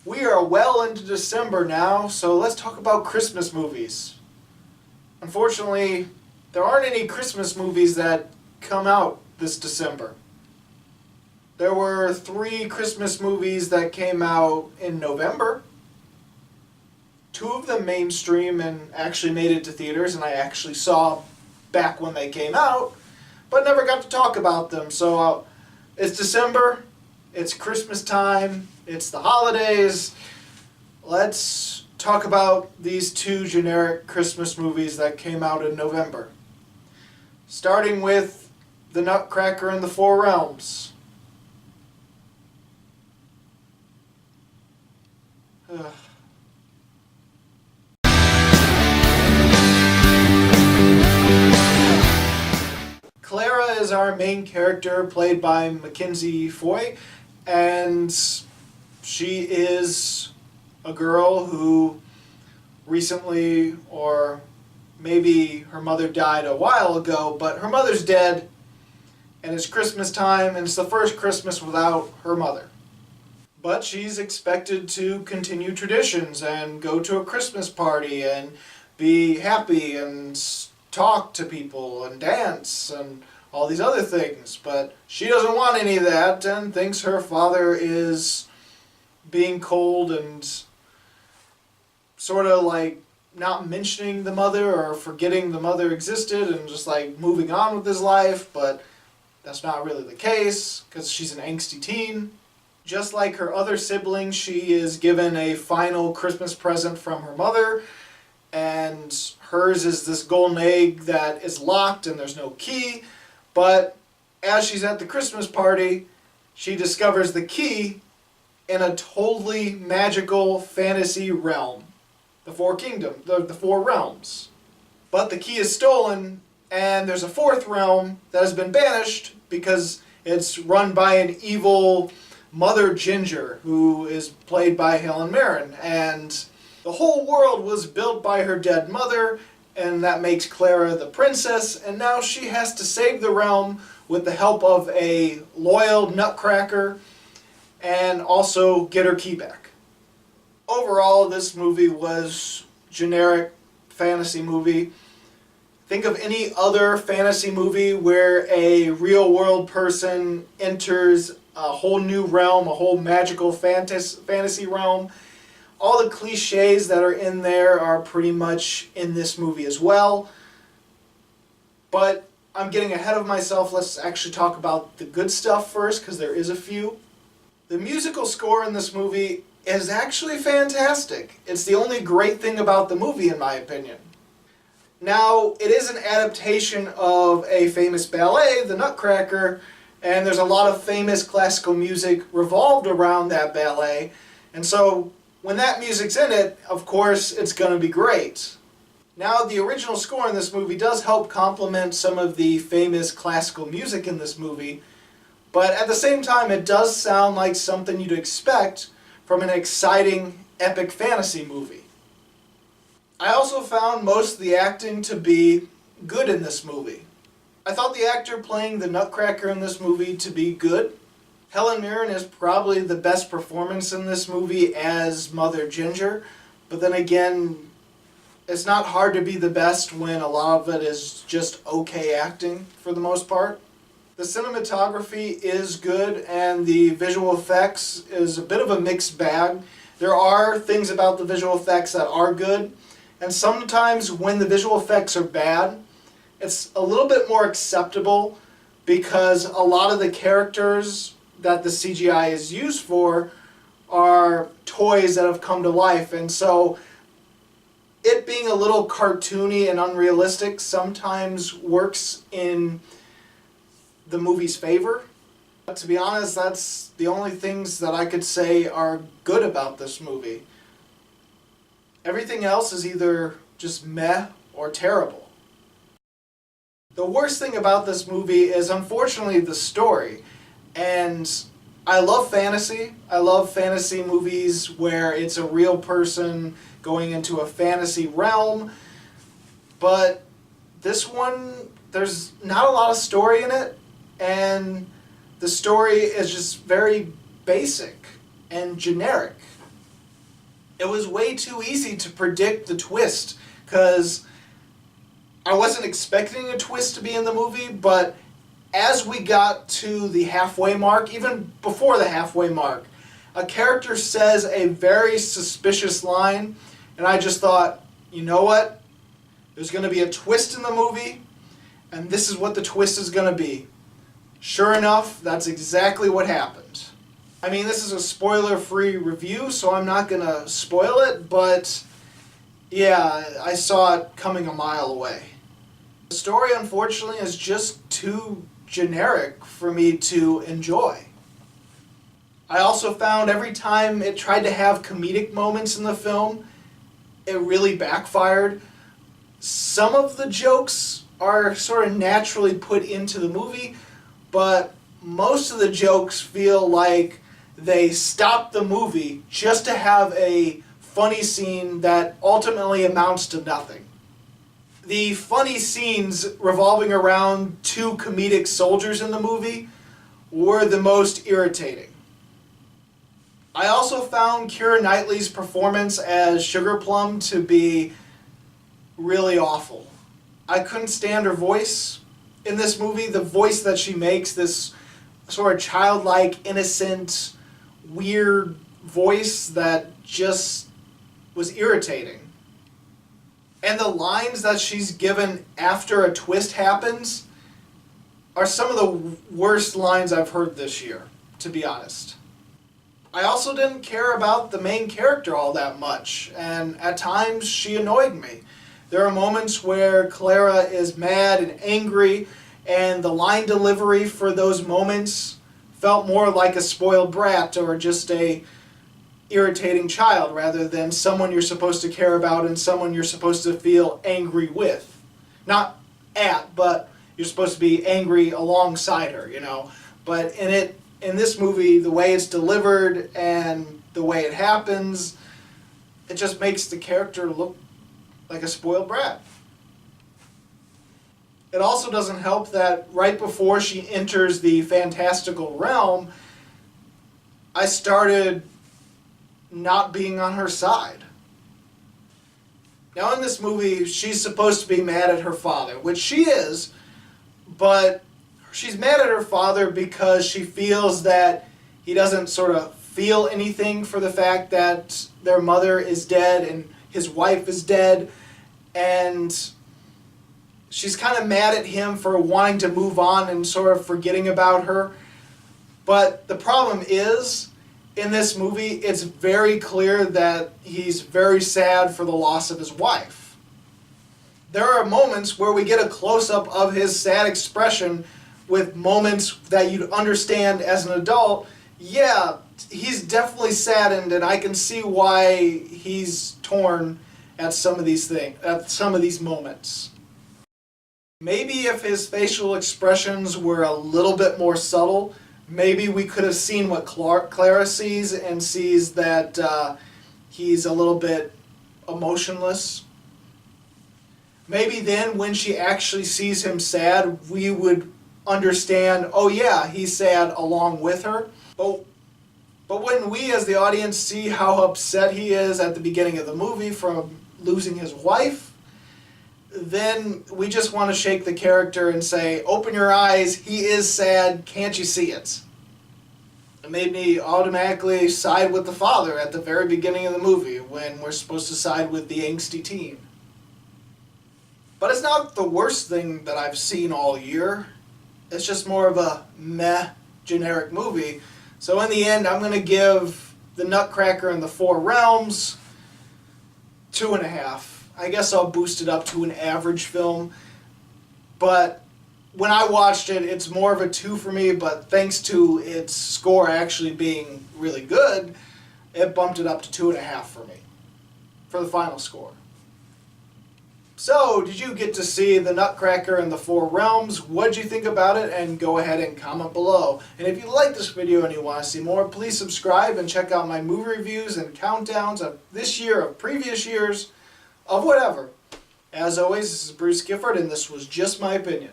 We are well into December now, so let's talk about Christmas movies. Unfortunately, there aren't any Christmas movies that come out this December. There were 3 Christmas movies that came out in November. 2 of them mainstream and actually made it to theaters, and I actually saw back when they came out, but never got to talk about them. So it's December, it's Christmas time, it's the holidays. Let's talk about these 2 generic Christmas movies that came out in November. Starting with The Nutcracker and the Four Realms. Clara is our main character, played by Mackenzie Foy, and she is a girl who recently, or maybe her mother died a while ago, but her mother's dead, and it's Christmas time, and it's the first Christmas without her mother. But she's expected to continue traditions and go to a Christmas party and be happy and talk to people and dance and all these other things. But she doesn't want any of that and thinks her father is being cold and sort of like not mentioning the mother or forgetting the mother existed and just like moving on with his life. But that's not really the case because she's an angsty teen. Just like her other siblings, she is given a final Christmas present from her mother, and hers is this golden egg that is locked and there's no key. But as she's at the Christmas party, she discovers the key in a totally magical fantasy realm. The 4 kingdoms, the 4 realms. But the key is stolen, and there's a 4th realm that has been banished because it's run by an evil Mother Ginger, who is played by Helen Mirren. And the whole world was built by her dead mother, and that makes Clara the princess, and now she has to save the realm with the help of a loyal Nutcracker and also get her key back. Overall, this movie was generic fantasy movie. Think of any other fantasy movie where a real-world person enters a whole new realm, a whole magical fantasy realm. All the cliches that are in there are pretty much in this movie as well. But I'm getting ahead of myself. Let's actually talk about the good stuff first, because there is a few. The musical score in this movie is actually fantastic. It's the only great thing about the movie, in my opinion. Now, it is an adaptation of a famous ballet, The Nutcracker, and there's a lot of famous classical music revolved around that ballet. And so, when that music's in it, of course, it's going to be great. Now, the original score in this movie does help complement some of the famous classical music in this movie, but at the same time, it does sound like something you'd expect from an exciting, epic fantasy movie. I also found most of the acting to be good in this movie. I thought the actor playing the Nutcracker in this movie to be good. Helen Mirren is probably the best performance in this movie as Mother Ginger, but then again, it's not hard to be the best when a lot of it is just okay acting for the most part. The cinematography is good, and the visual effects is a bit of a mixed bag. There are things about the visual effects that are good, and sometimes when the visual effects are bad, it's a little bit more acceptable because a lot of the characters that the CGI is used for are toys that have come to life, and so it being a little cartoony and unrealistic sometimes works in the movie's favor. But to be honest, that's the only things that I could say are good about this movie. Everything else is either just meh or terrible. The worst thing about this movie is unfortunately the story. And I love fantasy. I love fantasy movies where it's a real person going into a fantasy realm. But this one, there's not a lot of story in it, and the story is just very basic and generic. It was way too easy to predict the twist, because I wasn't expecting a twist to be in the movie, but as we got to the halfway mark, even before the halfway mark, a character says a very suspicious line, and I just thought, you know what? There's going to be a twist in the movie, and this is what the twist is going to be. Sure enough, that's exactly what happened. I mean, this is a spoiler-free review, so I'm not going to spoil it, but yeah, I saw it coming a mile away. The story, unfortunately, is just too generic for me to enjoy. I also found every time it tried to have comedic moments in the film, it really backfired. Some of the jokes are sort of naturally put into the movie, but most of the jokes feel like they stopped the movie just to have a funny scene that ultimately amounts to nothing. The funny scenes revolving around two comedic soldiers in the movie were the most irritating. I also found Keira Knightley's performance as Sugar Plum to be really awful. I couldn't stand her voice in this movie. The voice that she makes, this sort of childlike, innocent, weird voice that just was irritating. And the lines that she's given after a twist happens are some of the worst lines I've heard this year, to be honest. I also didn't care about the main character all that much, and at times she annoyed me. There are moments where Clara is mad and angry, and the line delivery for those moments felt more like a spoiled brat or just a irritating child rather than someone you're supposed to care about and someone you're supposed to feel angry with. Not at, but you're supposed to be angry alongside her, you know. But in this movie, the way it's delivered and the way it happens, it just makes the character look like a spoiled brat. It also doesn't help that right before she enters the fantastical realm, I started not being on her side. Now in this movie, she's supposed to be mad at her father, which she is, but she's mad at her father because she feels that he doesn't sort of feel anything for the fact that their mother is dead and his wife is dead, and she's kind of mad at him for wanting to move on and sort of forgetting about her. But the problem is, in this movie, it's very clear that he's very sad for the loss of his wife. There are moments where we get a close-up of his sad expression with moments that you'd understand as an adult. Yeah, he's definitely saddened, and I can see why he's torn at some of these things, at some of these moments. Maybe if his facial expressions were a little bit more subtle, maybe we could have seen what Clara sees and sees that he's a little bit emotionless. Maybe then when she actually sees him sad, we would understand, oh yeah, he's sad along with her. But when we as the audience see how upset he is at the beginning of the movie from losing his wife, then we just want to shake the character and say, open your eyes, he is sad, can't you see it? It made me automatically side with the father at the very beginning of the movie when we're supposed to side with the angsty teen. But it's not the worst thing that I've seen all year. It's just more of a meh, generic movie. So in the end, I'm going to give The Nutcracker and the Four Realms 2.5. I guess I'll boost it up to an average film. But when I watched it, it's more of a 2 for me, but thanks to its score actually being really good, it bumped it up to 2.5 for me, for the final score. So, did you get to see The Nutcracker and the Four Realms? What did you think about it? And go ahead and comment below. And if you like this video and you want to see more, please subscribe and check out my movie reviews and countdowns of this year, of previous years, of whatever. As always, this is Bruce Gifford, and this was Just My Opinion.